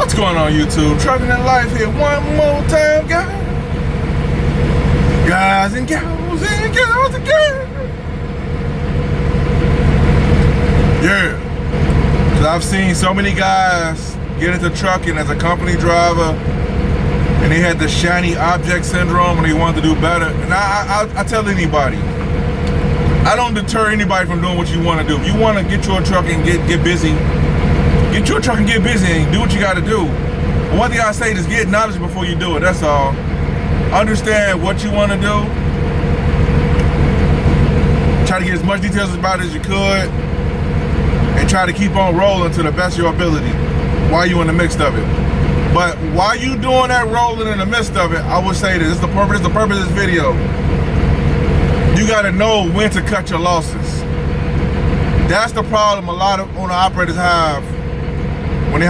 What's going on, YouTube? Trucking in Life here one more time, guys. Guys and gals and gals again. Yeah. Cause I've seen so many guys get into trucking as a company driver and they had the shiny object syndrome and they wanted to do better. And I tell anybody, I don't deter anybody from doing what you want to do. If you want to get your truck and get busy, get your truck and get busy and do what you got to do. But one thing I say is get knowledge before you do it. That's all. Understand what you want to do. Try to get as much details about it as you could, and try to keep on rolling to the best of your ability while you're in the midst of it. But while you doing that rolling in the midst of it, I would say this is the purpose of this video. You got to know when to cut your losses. That's the problem a lot of owner operators have when they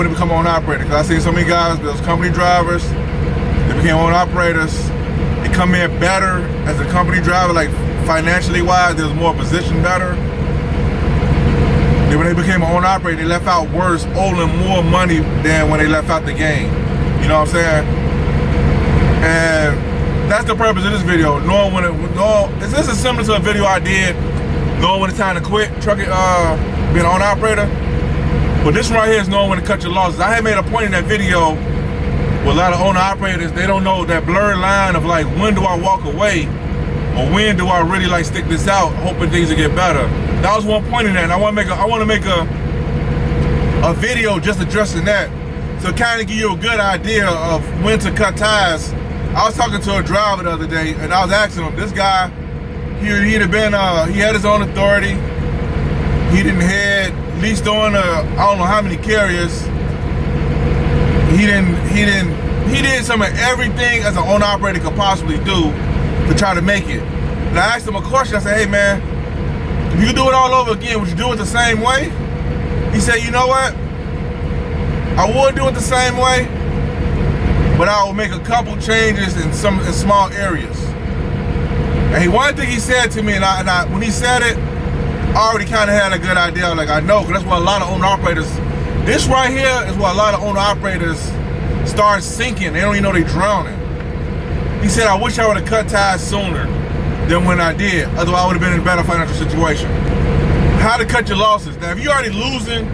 become owner operators. Because I've seen so many guys, those company drivers, they became owner operators. They come in better as a company driver, like financially wise, there's more position better. Then when they became an owner operator, they left out worse, owing more money than when they left out the game. You know what I'm saying? And that's the purpose of this video. Knowing when this is similar to a video I did, knowing when it's time to quit trucking, being an owner operator. But this right here is knowing when to cut your losses. I had made a point in that video with a lot of owner operators, they don't know that blurred line of like, when do I walk away? Or when do I really like stick this out, hoping things will get better? That was one point in that, and I want to make a video just addressing that, to kind of give you a good idea of when to cut ties. I was talking to a driver the other day, and I was asking him, this guy, he had his own authority. He didn't head leased on I don't know how many carriers. He did some of everything as an owner operator could possibly do to try to make it. And I asked him a question. I said, hey man, if you could do it all over again, would you do it the same way? He said, you know what? I would do it the same way, but I will make a couple changes in small areas. And one thing he said to me, and when he said it, I already kind of had a good idea. Like, I know, because that's what a lot of owner operators, this right here is what a lot of owner operators start sinking. They don't even know they're drowning. He said, I wish I would have cut ties sooner than when I did. Otherwise, I would have been in a better financial situation. How to cut your losses. Now, if you're already losing,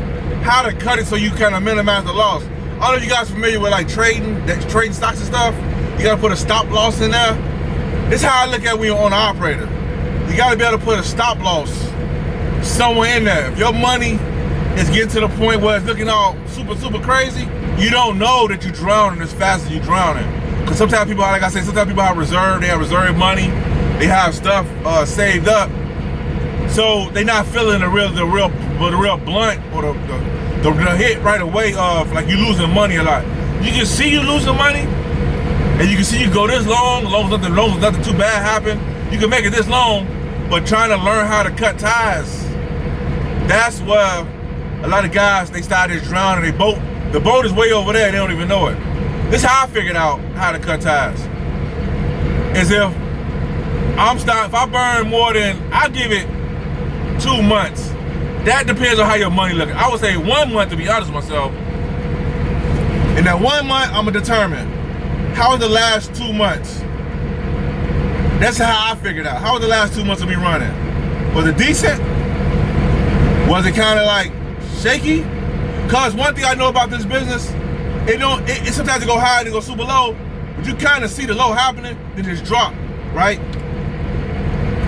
how to cut it so you kind of minimize the loss. I don't know if you guys are familiar with like trading stocks and stuff. You got to put a stop loss in there. This is how I look at when you're an owner operator. You got to be able to put a stop loss somewhere in there. If your money is getting to the point where it's looking all super crazy, you don't know that you're drowning as fast as you're drowning. Because sometimes people, like I said, sometimes people have reserve, they have reserve money, they have stuff saved up. So they're not feeling the real blunt or the hit right away of like you losing money a lot. You can see you losing money, and you can see you go this long, as long as nothing too bad happen, you can make it this long, but trying to learn how to cut ties, that's where a lot of guys, they started drowning. The boat is way over there, they don't even know it. This is how I figured out how to cut ties. Is if I burn more than, I'll give it 2 months. That depends on how your money looking. I would say 1 month, to be honest with myself. In that 1 month, I'm gonna determine how was the last 2 months. That's how I figured out. How was the last 2 months of me running? Was it decent? Was it kind of like shaky? Cause one thing I know about this business, it sometimes it go high and it go super low, but you kind of see the low happening, then it's drop, right?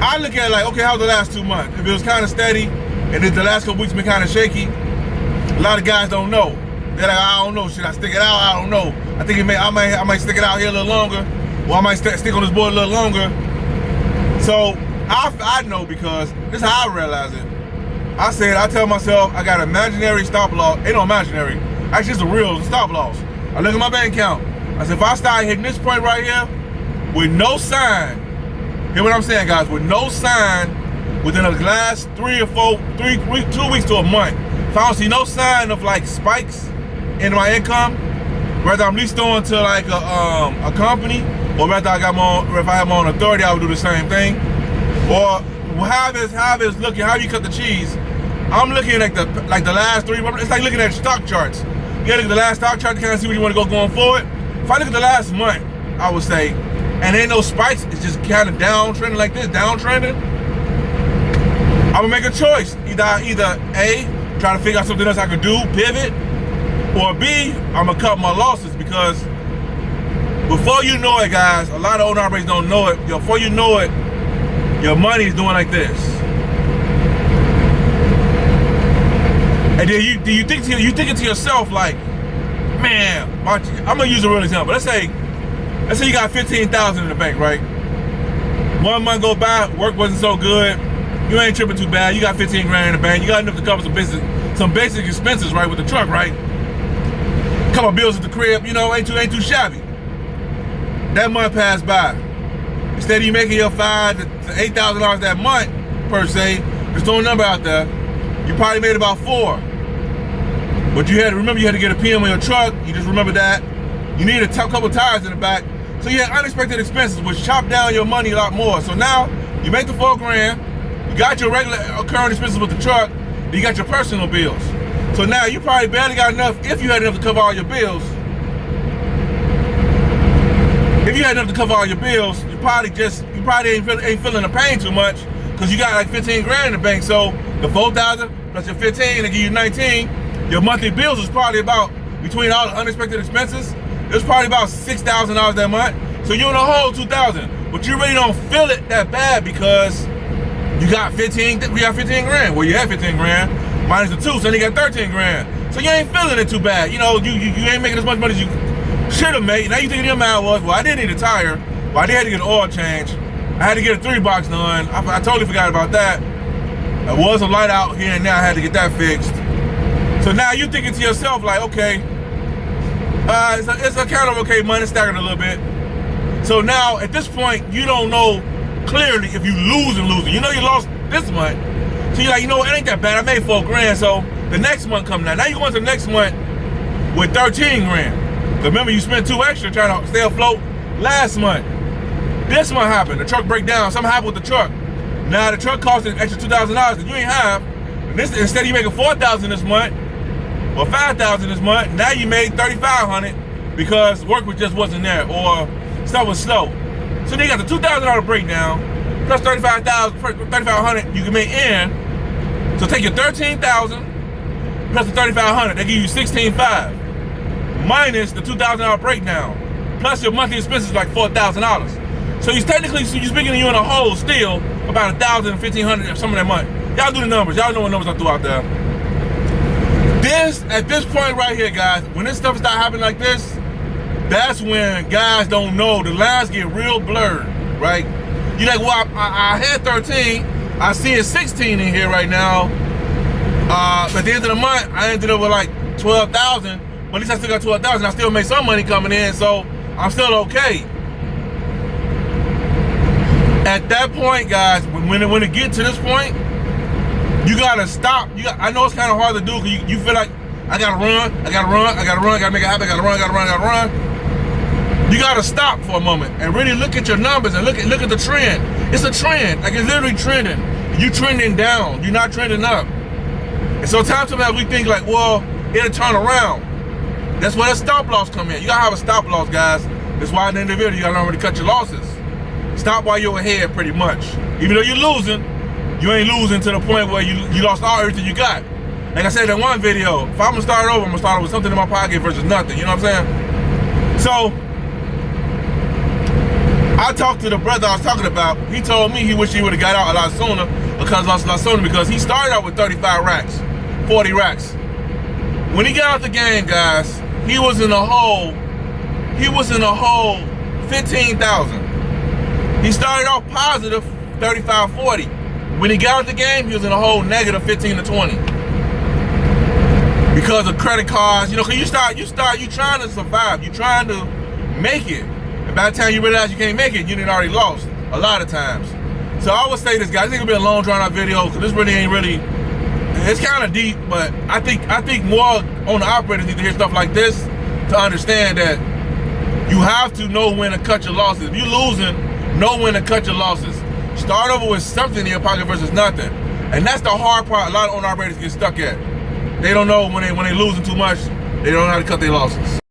I look at it like, okay, how was the last 2 months? If it was kind of steady, and then the last couple weeks been kind of shaky, a lot of guys don't know. They're like, I don't know, should I stick it out? I don't know. I think I might stick it out here a little longer, or I might stick on this board a little longer. So I know, because this is how I realize it. I tell myself, I got imaginary stop loss. Ain't no imaginary. Actually, it's a real stop loss. I look at my bank account. I said, if I start hitting this point right here with no sign, hear what I'm saying, guys? With no sign within the last 2 weeks to a month, if I don't see no sign of like spikes in my income, whether I'm leased on to like a company, or whether if I have my own authority, I would do the same thing. Or how it's looking, how you cut the cheese. I'm looking at the last 3 months. It's like looking at stock charts. You gotta look at the last stock chart to kind of see where you want to go going forward. If I look at the last month, I would say, and ain't no spikes, it's just kind of downtrending like this, downtrending. I would make a choice. Either A, try to figure out something else I could do, pivot, or B, I'm gonna cut my losses, because before you know it, guys, a lot of owner operators don't know it. Before you know it, your money is doing like this. And then you think to yourself like, man, I'm gonna use a real example. Let's say you got 15,000 in the bank, right? 1 month go by, work wasn't so good. You ain't tripping too bad. You got 15 grand in the bank. You got enough to cover some basic expenses, right, with the truck, right? Couple bills at the crib, you know, ain't too shabby. That month passed by. Instead of you making your $5,000 to $8,000 that month, per se, just throw a number out there, you probably made about $4,000. But you had to remember, you had to get a PM on your truck. You just remember that. You needed a couple tires in the back. So you had unexpected expenses, which chopped down your money a lot more. So now you make the $4 grand. You got your regular current expenses with the truck. Then you got your personal bills. So now you probably barely got enough, if you had enough to cover all your bills. If you had enough to cover all your bills, you probably ain't feeling the pain too much, because you got like 15 grand in the bank. So the 4,000 plus your 15, they give you 19. Your monthly bills was probably about, between all the unexpected expenses, it was probably about $6,000 that month. So you're in a whole 2,000, but you really don't feel it that bad, because we got 15 grand. Well, you had 15 grand minus the 2, so then you got 13 grand. So you ain't feeling it too bad. You know, you ain't making as much money as you should have made. Now you think your mind was, well, I did need a tire. Well, I did have to get an oil change. I had to get a 3-box done. I totally forgot about that. There was a light out here and there. I had to get that fixed. So now you're thinking to yourself like, okay, it's a kind of okay money, staggered a little bit. So now at this point, you don't know clearly if you losing. You know you lost this month. So you're like, you know what, it ain't that bad. I made $4 grand. So the next month comes now. Now you're going to the next month with 13 grand. Remember, you spent 2 extra trying to stay afloat last month. This month happened. The truck break down. Something happened with the truck. Now the truck cost an extra $2,000 that you ain't have. And this, instead of you making $4,000 this month or $5,000 this month, now you made $3,500 because work just wasn't there or stuff was slow. So then you got the $2,000 breakdown plus $3,500 you can make in. So take your $13,000 plus the $3,500. They give you $16,500 minus the $2,000 breakdown plus your monthly expenses like $4,000. So you're technically, you're speaking to you in a hole still about $1,000, $1,500 some of that month. Y'all do the numbers. Y'all know what numbers I threw out there. At this point right here, guys, when this stuff start happening like this, that's when guys don't know. The lines get real blurred, right? You're like, well, I had 13. I see it's 16 in here right now. At the end of the month, I ended up with like 12,000. But at least I still got 12,000. I still made some money coming in, so I'm still okay. At that point, guys, when it gets to this point, you gotta stop. I know it's kind of hard to do because you feel like I gotta run, I gotta make it happen, I gotta run. You gotta stop for a moment and really look at your numbers and look at the trend. It's a trend, like it's literally trending. You trending down, you're not trending up. And so times we think like, well, it'll turn around. That's where that stop loss come in. You gotta have a stop loss, guys. That's why at the end of the video, you gotta learn to cut your losses. Stop while you're ahead, pretty much. Even though you're losing, you ain't losing to the point where you lost everything you got. Like I said in one video, if I'm gonna start over, I'm gonna start over with something in my pocket versus nothing. You know what I'm saying? So I talked to the brother I was talking about. He told me he wished he would have got out a lot sooner because he started out with 35 racks, 40 racks. When he got out the game, guys, he was in a hole 15,000. He started off positive 35, 40. When he got out the game, he was in a hole negative 15 to 20. Because of credit cards, you know, cause you trying to survive, you trying to make it. And by the time you realize you can't make it, you done already lost a lot of times. So I would say this, guys, this is gonna be a long drawn out video because this really ain't really, it's kind of deep, but I think more owner operators need to hear stuff like this to understand that you have to know when to cut your losses. If you're losing, know when to cut your losses. Start over with something in your pocket versus nothing. And that's the hard part a lot of owner operators get stuck at. They don't know when they losing too much, They don't know how to cut their losses.